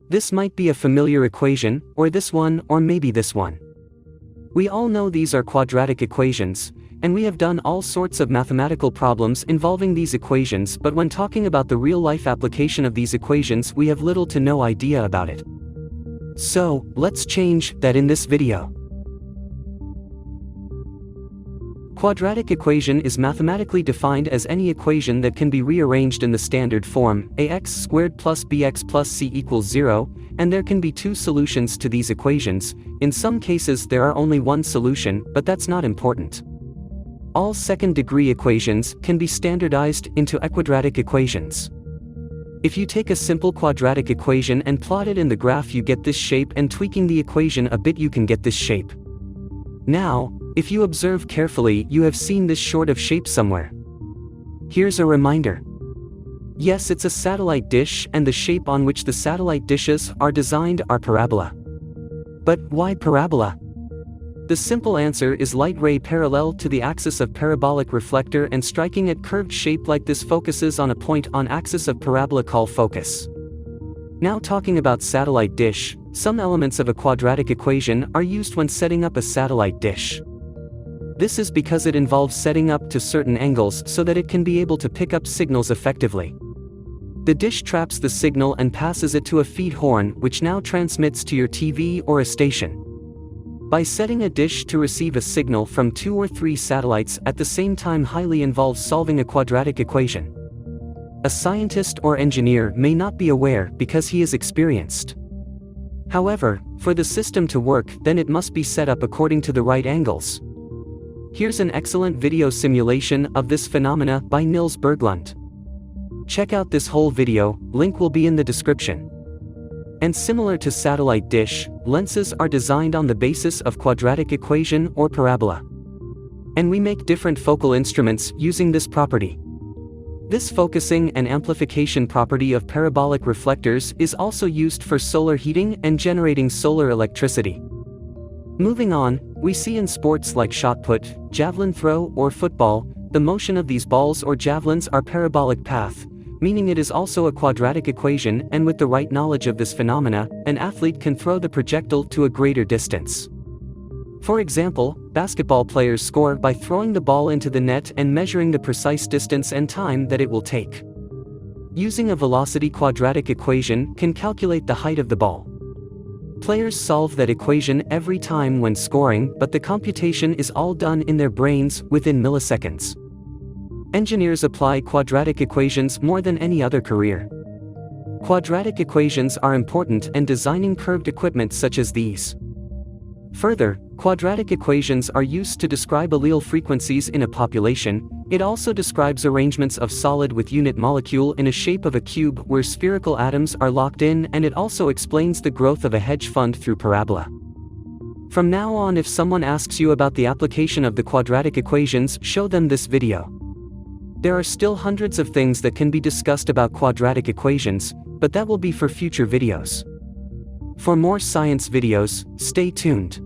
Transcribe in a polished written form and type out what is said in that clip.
This might be a familiar equation, or this one, or maybe this one. We all know these are quadratic equations, and we have done all sorts of mathematical problems involving these equations, but when talking about the real-life application of these equations, we have little to no idea about it. So, let's change that in this video. Quadratic equation is mathematically defined as any equation that can be rearranged in the standard form, ax squared plus bx plus c equals 0, and there can be two solutions to these equations. In some cases there are only one solution, but that's not important. All second-degree equations can be standardized into equadratic equations. If you take a simple quadratic equation and plot it in the graph, you get this shape, and tweaking the equation a bit you can get this shape. Now, if you observe carefully, you have seen this sort of shape somewhere. Here's a reminder. Yes, it's a satellite dish, and the shape on which the satellite dishes are designed are parabola. But why parabola? The simple answer is light ray parallel to the axis of parabolic reflector and striking at curved shape like this focuses on a point on axis of parabola called focus. Now talking about satellite dish, some elements of a quadratic equation are used when setting up a satellite dish. This is because it involves setting up to certain angles so that it can be able to pick up signals effectively. The dish traps the signal and passes it to a feed horn, which now transmits to your TV or a station. By setting a dish to receive a signal from 2 or 3 satellites at the same time highly involves solving a quadratic equation. A scientist or engineer may not be aware because he is experienced. However, for the system to work, then it must be set up according to the right angles. Here's an excellent video simulation of this phenomena by Niels Berglund. Check out this whole video, link will be in the description. And similar to satellite dish, lenses are designed on the basis of quadratic equation or parabola. And we make different focal instruments using this property. This focusing and amplification property of parabolic reflectors is also used for solar heating and generating solar electricity. Moving on, we see in sports like shot put, javelin throw, or football, the motion of these balls or javelins are parabolic path, meaning it is also a quadratic equation, and with the right knowledge of this phenomena, an athlete can throw the projectile to a greater distance. For example, basketball players score by throwing the ball into the net and measuring the precise distance and time that it will take. Using a velocity quadratic equation can calculate the height of the ball. Players solve that equation every time when scoring, but the computation is all done in their brains within milliseconds. Engineers apply quadratic equations more than any other career. Quadratic equations are important in designing curved equipment such as these. Further, quadratic equations are used to describe allele frequencies in a population. It also describes arrangements of solid with unit molecule in a shape of a cube where spherical atoms are locked in, and it also explains the growth of a hedge fund through parabola. From now on, if someone asks you about the application of the quadratic equations, show them this video. There are still hundreds of things that can be discussed about quadratic equations, but that will be for future videos. For more science videos, stay tuned.